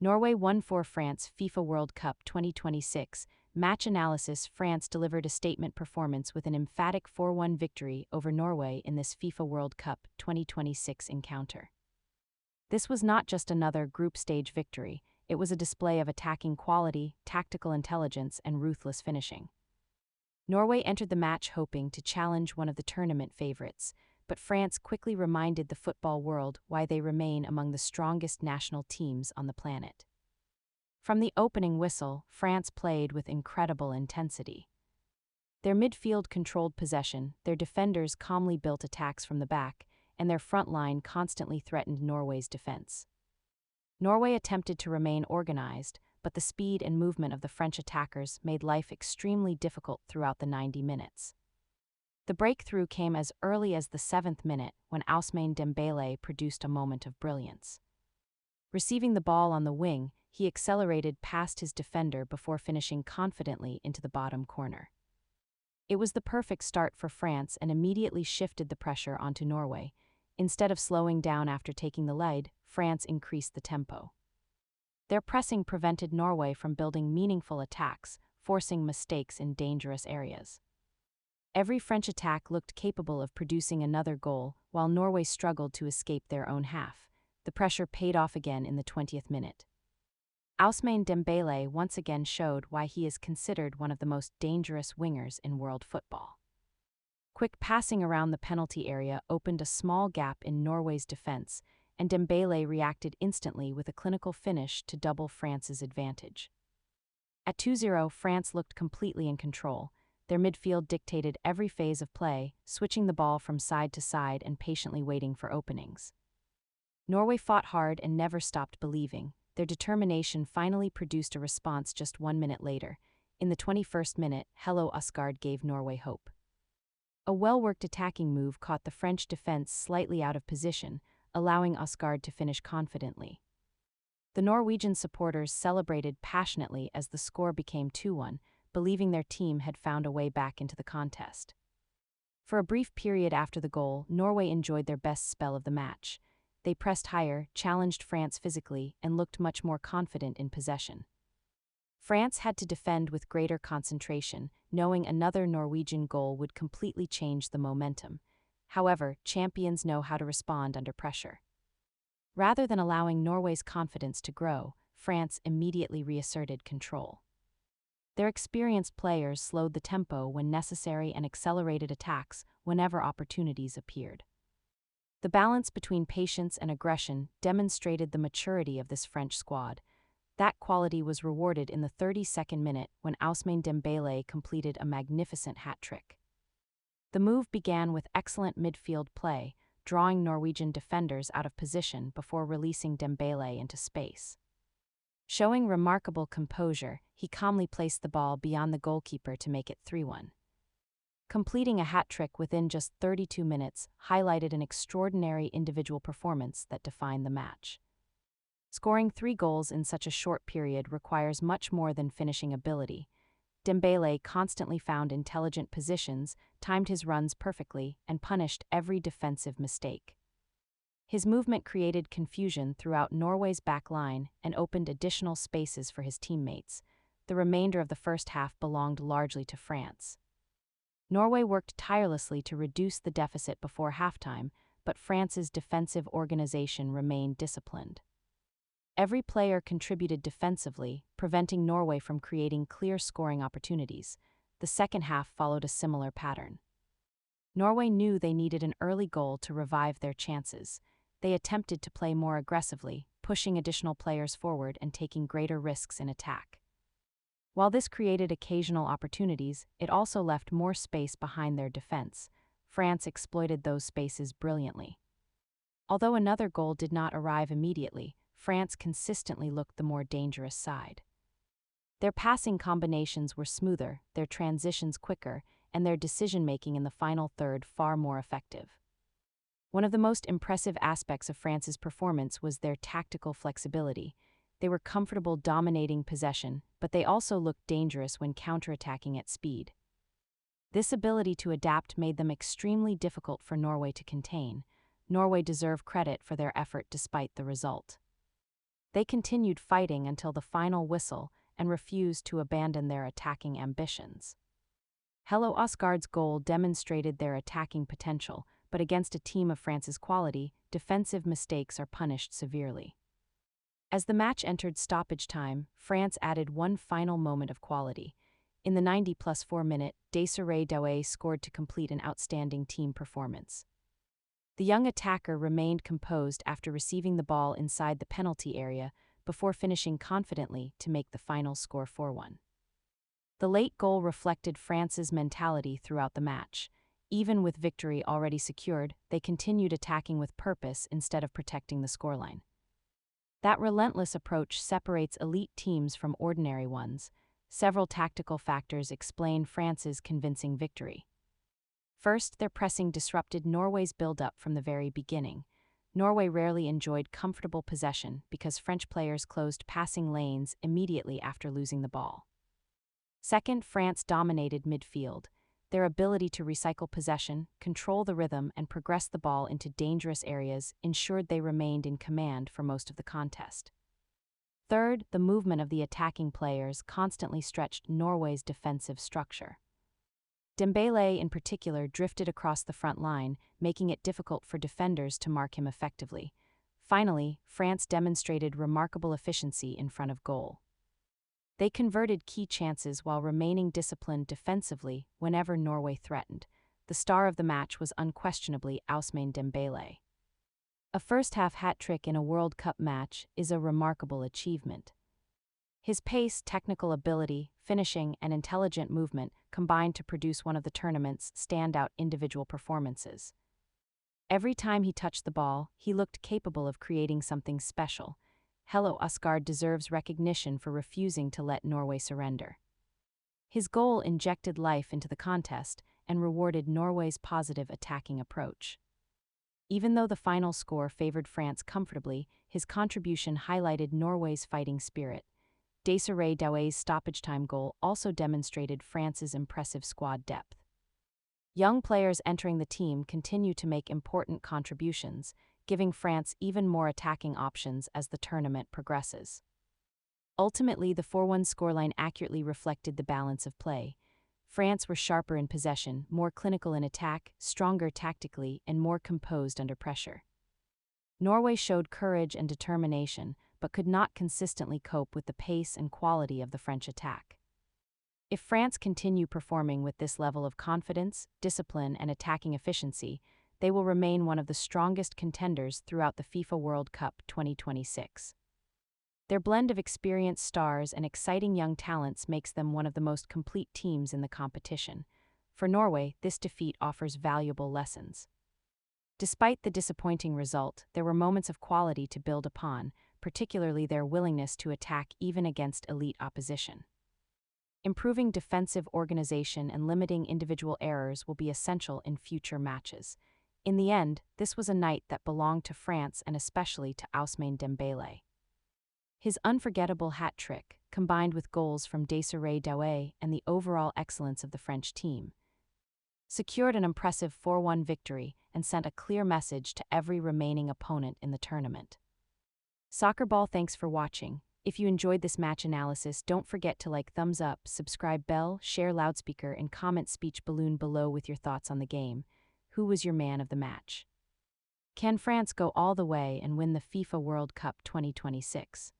Norway won for France FIFA World Cup 2026. Match analysis. France delivered a statement performance with an emphatic 4-1 victory over Norway in this FIFA World Cup 2026 encounter. This was not just another group stage victory, it was a display of attacking quality, tactical intelligence, and ruthless finishing. Norway entered the match hoping to challenge one of the tournament favorites, but France quickly reminded the football world why they remain among the strongest national teams on the planet. From the opening whistle, France played with incredible intensity. Their midfield controlled possession, their defenders calmly built attacks from the back, and their front line constantly threatened Norway's defense. Norway attempted to remain organized, but the speed and movement of the French attackers made life extremely difficult throughout the 90 minutes. The breakthrough came as early as the 7th minute when Ousmane Dembélé produced a moment of brilliance. Receiving the ball on the wing, he accelerated past his defender before finishing confidently into the bottom corner. It was the perfect start for France and immediately shifted the pressure onto Norway. Instead of slowing down after taking the lead, France increased the tempo. Their pressing prevented Norway from building meaningful attacks, forcing mistakes in dangerous areas. Every French attack looked capable of producing another goal, while Norway struggled to escape their own half. The pressure paid off again in the 20th minute. Ousmane Dembélé once again showed why he is considered one of the most dangerous wingers in world football. Quick passing around the penalty area opened a small gap in Norway's defense, and Dembélé reacted instantly with a clinical finish to double France's advantage. At 2-0, France looked completely in control. Their midfield dictated every phase of play, switching the ball from side to side and patiently waiting for openings. Norway fought hard and never stopped believing. Their determination finally produced a response just 1 minute later. In the 21st minute, Hello Østgaard gave Norway hope. A well-worked attacking move caught the French defense slightly out of position, allowing Østgaard to finish confidently. The Norwegian supporters celebrated passionately as the score became 2-1, believing their team had found a way back into the contest. For a brief period after the goal, Norway enjoyed their best spell of the match. They pressed higher, challenged France physically, and looked much more confident in possession. France had to defend with greater concentration, knowing another Norwegian goal would completely change the momentum. However, champions know how to respond under pressure. Rather than allowing Norway's confidence to grow, France immediately reasserted control. Their experienced players slowed the tempo when necessary and accelerated attacks whenever opportunities appeared. The balance between patience and aggression demonstrated the maturity of this French squad. That quality was rewarded in the 32nd minute when Ousmane Dembélé completed a magnificent hat-trick. The move began with excellent midfield play, drawing Norwegian defenders out of position before releasing Dembélé into space. Showing remarkable composure, he calmly placed the ball beyond the goalkeeper to make it 3-1. Completing a hat-trick within just 32 minutes highlighted an extraordinary individual performance that defined the match. Scoring 3 goals in such a short period requires much more than finishing ability. Dembélé constantly found intelligent positions, timed his runs perfectly, and punished every defensive mistake. His movement created confusion throughout Norway's back line and opened additional spaces for his teammates. The remainder of the first half belonged largely to France. Norway worked tirelessly to reduce the deficit before halftime, but France's defensive organization remained disciplined. Every player contributed defensively, preventing Norway from creating clear scoring opportunities. The second half followed a similar pattern. Norway knew they needed an early goal to revive their chances. They attempted to play more aggressively, pushing additional players forward and taking greater risks in attack. While this created occasional opportunities, it also left more space behind their defense. France exploited those spaces brilliantly. Although another goal did not arrive immediately, France consistently looked the more dangerous side. Their passing combinations were smoother, their transitions quicker, and their decision-making in the final third far more effective. One of the most impressive aspects of France's performance was their tactical flexibility. They were comfortable dominating possession, but they also looked dangerous when counterattacking at speed. This ability to adapt made them extremely difficult for Norway to contain. Norway deserved credit for their effort despite the result. They continued fighting until the final whistle and refused to abandon their attacking ambitions. Hello Osgard's goal demonstrated their attacking potential, but against a team of France's quality, defensive mistakes are punished severely. As the match entered stoppage time, France added one final moment of quality. In the 90+4 minute, Desiree Doué scored to complete an outstanding team performance. The young attacker remained composed after receiving the ball inside the penalty area before finishing confidently to make the final score 4-1. The late goal reflected France's mentality throughout the match. Even with victory already secured, they continued attacking with purpose instead of protecting the scoreline. That relentless approach separates elite teams from ordinary ones. Several tactical factors explain France's convincing victory. First, their pressing disrupted Norway's build-up from the very beginning. Norway rarely enjoyed comfortable possession because French players closed passing lanes immediately after losing the ball. Second, France dominated midfield. Their ability to recycle possession, control the rhythm, and progress the ball into dangerous areas ensured they remained in command for most of the contest. Third, the movement of the attacking players constantly stretched Norway's defensive structure. Dembélé in particular drifted across the front line, making it difficult for defenders to mark him effectively. Finally, France demonstrated remarkable efficiency in front of goal. They converted key chances while remaining disciplined defensively whenever Norway threatened. The star of the match was unquestionably Ousmane Dembélé. A first-half hat-trick in a World Cup match is a remarkable achievement. His pace, technical ability, finishing, and intelligent movement combined to produce one of the tournament's standout individual performances. Every time he touched the ball, he looked capable of creating something special. Hello Osgard deserves recognition for refusing to let Norway surrender. His goal injected life into the contest and rewarded Norway's positive attacking approach. Even though the final score favored France comfortably, his contribution highlighted Norway's fighting spirit. Desiree Doué's stoppage-time goal also demonstrated France's impressive squad depth. Young players entering the team continue to make important contributions, giving France even more attacking options as the tournament progresses. Ultimately, the 4-1 scoreline accurately reflected the balance of play. France were sharper in possession, more clinical in attack, stronger tactically, and more composed under pressure. Norway showed courage and determination, but could not consistently cope with the pace and quality of the French attack. If France continue performing with this level of confidence, discipline, and attacking efficiency, they will remain one of the strongest contenders throughout the FIFA World Cup 2026. Their blend of experienced stars and exciting young talents makes them one of the most complete teams in the competition. For Norway, this defeat offers valuable lessons. Despite the disappointing result, there were moments of quality to build upon, particularly their willingness to attack even against elite opposition. Improving defensive organization and limiting individual errors will be essential in future matches. In the end, this was a night that belonged to France and especially to Ousmane Dembélé. His unforgettable hat-trick, combined with goals from Desiree Doué and the overall excellence of the French team, secured an impressive 4-1 victory and sent a clear message to every remaining opponent in the tournament. Soccer Ball, thanks for watching. If you enjoyed this match analysis, don't forget to like, thumbs up, subscribe, bell, share loudspeaker, and comment speech balloon below with your thoughts on the game. Who was your man of the match? Can France go all the way and win the FIFA World Cup 2026?